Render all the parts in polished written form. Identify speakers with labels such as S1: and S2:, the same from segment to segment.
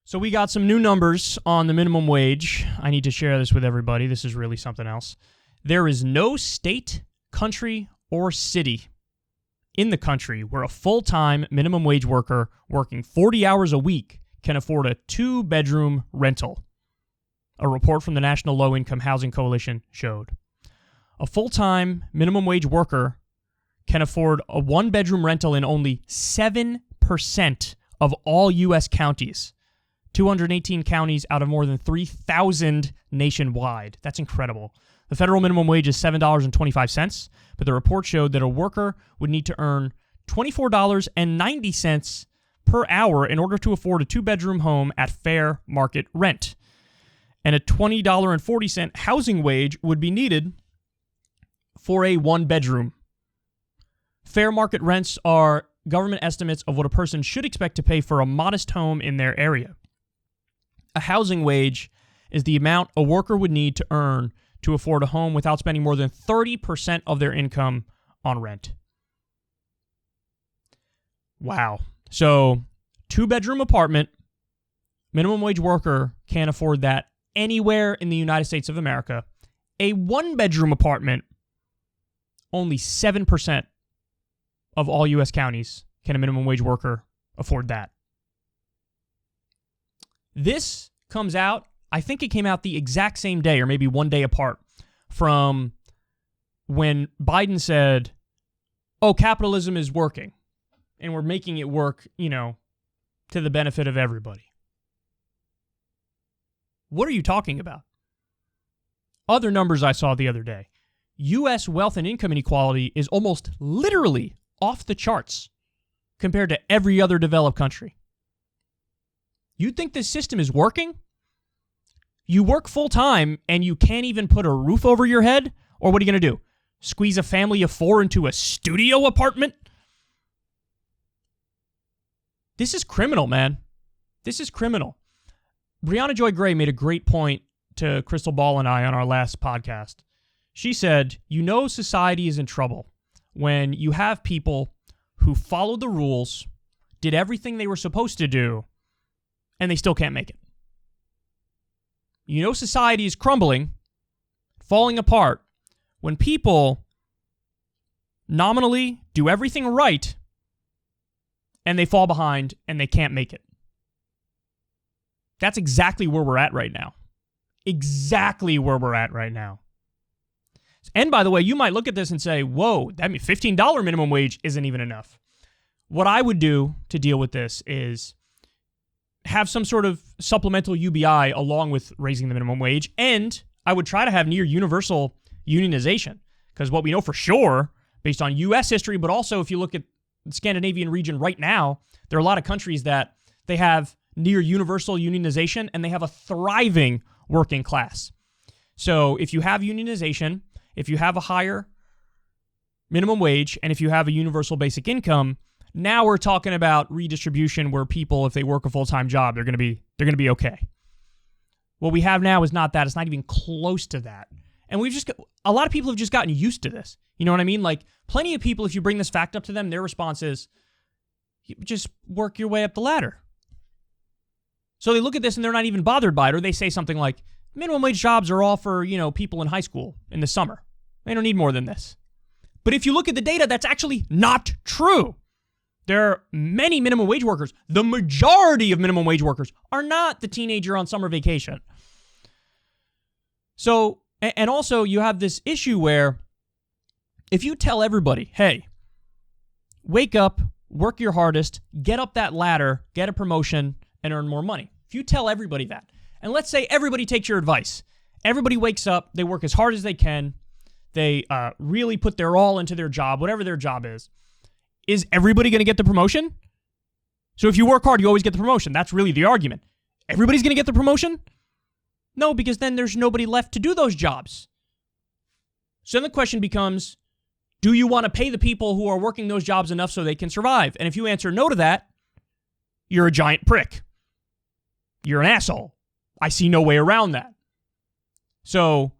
S1: So we got some new numbers on the minimum wage. I need to share this with everybody. This is really something else. There is no state, country, or city in the country where a full-time minimum wage worker working 40 hours a week can afford a 2-bedroom rental. A report from the National Low-Income Housing Coalition showed. A full-time minimum wage worker can afford a 1-bedroom rental in only 7% of all U.S. counties. 218 counties out of more than 3,000 nationwide. That's incredible. The federal minimum wage is $7.25, but the report showed that a worker would need to earn $24.90 per hour in order to afford a 2-bedroom home at fair market rent. And a $20.40 housing wage would be needed for a 1-bedroom. Fair market rents are government estimates of what a person should expect to pay for a modest home in their area. A housing wage is the amount a worker would need to earn to afford a home without spending more than 30% of their income on rent. Wow. So, 2-bedroom apartment, minimum wage worker can't afford that anywhere in the United States of America. A 1-bedroom apartment, only 7% of all U.S. counties can a minimum wage worker afford that. This comes out, I think it came out the exact same day or maybe one day apart from when Biden said, oh, capitalism is working and we're making it work, to the benefit of everybody. What are you talking about? Other numbers I saw the other day. U.S. wealth and income inequality is almost literally off the charts compared to every other developed country. You think this system is working? You work full-time and you can't even put a roof over your head? Or what are you going to do? Squeeze a family of 4 into a studio apartment? This is criminal, man. This is criminal. Brianna Joy Gray made a great point to Crystal Ball and I on our last podcast. She said, society is in trouble when you have people who followed the rules, did everything they were supposed to do, and they still can't make it. Society is crumbling, falling apart, when people nominally do everything right, and they fall behind, and they can't make it. That's exactly where we're at right now. Exactly where we're at right now. And by the way, you might look at this and say, whoa, that means $15 minimum wage isn't even enough. What I would do to deal with this is have some sort of supplemental UBI along with raising the minimum wage, and I would try to have near universal unionization, because what we know for sure, based on U.S. history, but also if you look at the Scandinavian region right now, there are a lot of countries that they have near universal unionization, and they have a thriving working class. So if you have unionization, if you have a higher minimum wage, and if you have a universal basic income, now we're talking about redistribution where people, if they work a full-time job, they're going to be okay. What we have now is not that. It's not even close to that. And a lot of people have just gotten used to this. You know what I mean? Like, plenty of people, if you bring this fact up to them, their response is, you just work your way up the ladder. So they look at this and they're not even bothered by it, or they say something like, minimum wage jobs are all for, people in high school in the summer. They don't need more than this. But if you look at the data, that's actually not true. There are many minimum wage workers. The majority of minimum wage workers are not the teenager on summer vacation. So, and also you have this issue where if you tell everybody, hey, wake up, work your hardest, get up that ladder, get a promotion, and earn more money. If you tell everybody that, and let's say everybody takes your advice, everybody wakes up, they work as hard as they can, they really put their all into their job, whatever their job is everybody going to get the promotion? So if you work hard, you always get the promotion. That's really the argument. Everybody's going to get the promotion? No, because then there's nobody left to do those jobs. So then the question becomes, do you want to pay the people who are working those jobs enough so they can survive? And if you answer no to that, you're a giant prick. You're an asshole. I see no way around that. So,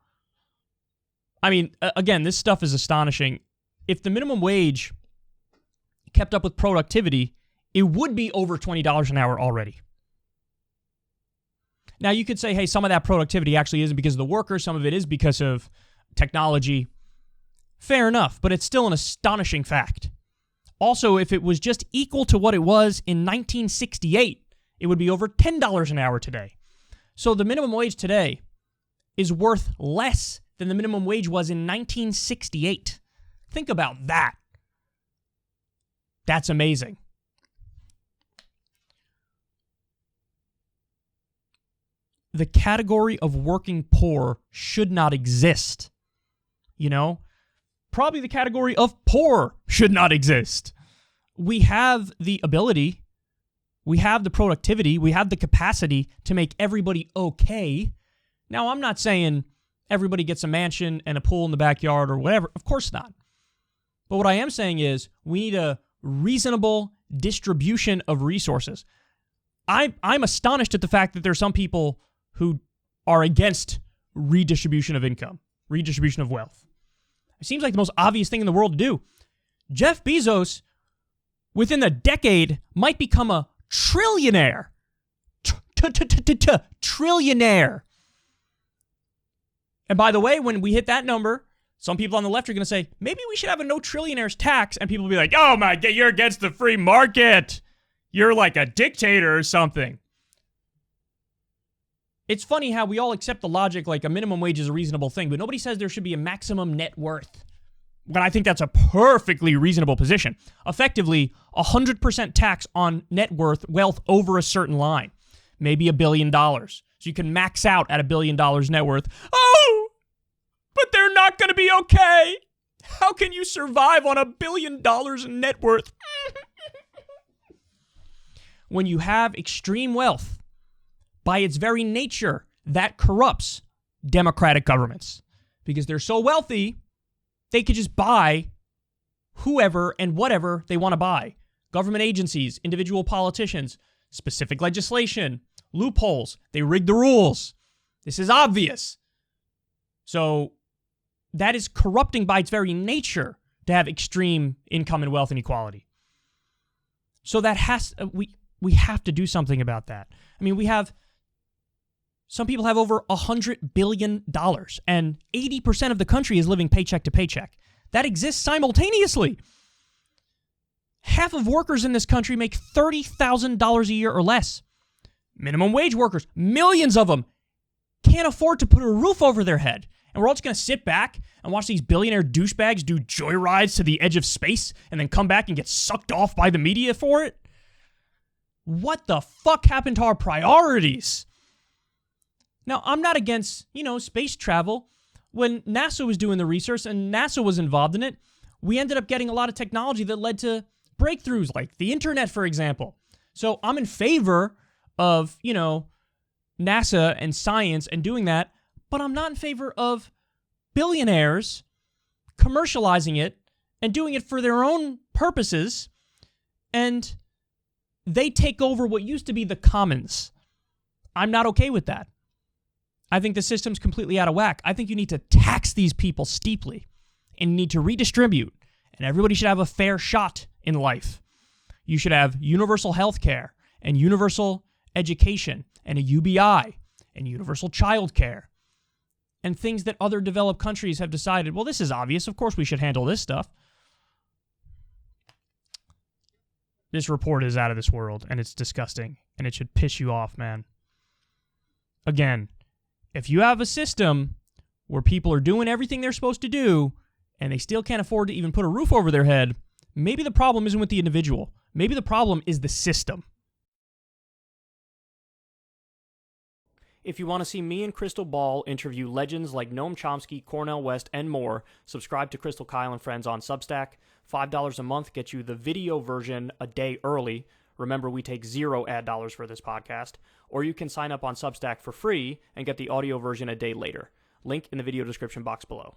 S1: again, this stuff is astonishing. If the minimum wage kept up with productivity, it would be over $20 an hour already. Now, you could say, hey, some of that productivity actually isn't because of the worker. Some of it is because of technology. Fair enough, but it's still an astonishing fact. Also, if it was just equal to what it was in 1968, it would be over $10 an hour today. So the minimum wage today is worth less than the minimum wage was in 1968. Think about that. That's amazing. The category of working poor should not exist. You know? Probably the category of poor should not exist. We have the ability, we have the productivity, we have the capacity to make everybody okay. Now, I'm not saying everybody gets a mansion and a pool in the backyard or whatever. Of course not. But what I am saying is we need a reasonable distribution of resources. I'm astonished at the fact that there are some people who are against redistribution of income, redistribution of wealth. It seems like the most obvious thing in the world to do. Jeff Bezos, within a decade, might become a trillionaire. Trillionaire. And by the way, when we hit that number, some people on the left are going to say, maybe we should have a no trillionaires tax. And people will be like, oh my God, you're against the free market. You're like a dictator or something. It's funny how we all accept the logic like a minimum wage is a reasonable thing, but nobody says there should be a maximum net worth. When I think that's a perfectly reasonable position. Effectively, 100% tax on net worth, wealth over a certain line. Maybe $1 billion. So you can max out at $1 billion net worth. Oh, but they're not going to be okay. How can you survive on $1 billion in net worth? When you have extreme wealth, by its very nature, that corrupts democratic governments. Because they're so wealthy, they could just buy whoever and whatever they want to buy. Government agencies, individual politicians, specific legislation, loopholes. They rig the rules. This is obvious. So that is corrupting by its very nature to have extreme income and wealth inequality. So that we have to do something about that. I mean, some people have over $100 billion, and 80% of the country is living paycheck to paycheck. That exists simultaneously. Half of workers in this country make $30,000 a year or less. Minimum wage workers, millions of them, can't afford to put a roof over their head. And we're all just going to sit back and watch these billionaire douchebags do joyrides to the edge of space and then come back and get sucked off by the media for it? What the fuck happened to our priorities? Now, I'm not against, space travel. When NASA was doing the research and NASA was involved in it, we ended up getting a lot of technology that led to breakthroughs like the internet, for example. So I'm in favor of, NASA and science and doing that, but I'm not in favor of billionaires commercializing it and doing it for their own purposes, and they take over what used to be the commons. I'm not okay with that. I think the system's completely out of whack. I think you need to tax these people steeply and you need to redistribute, and everybody should have a fair shot in life. You should have universal health care and universal education and a UBI and universal child care and things that other developed countries have decided, well, this is obvious. Of course we should handle this stuff. This report is out of this world, and it's disgusting, and it should piss you off, man. Again, if you have a system where people are doing everything they're supposed to do and they still can't afford to even put a roof over their head, maybe the problem isn't with the individual. Maybe the problem is the system. If you want to see me and Crystal Ball interview legends like Noam Chomsky, Cornel West, and more, subscribe to Crystal Kyle and Friends on Substack. $5 a month gets you the video version a day early. Remember, we take $0 ad dollars for this podcast. Or you can sign up on Substack for free and get the audio version a day later. Link in the video description box below.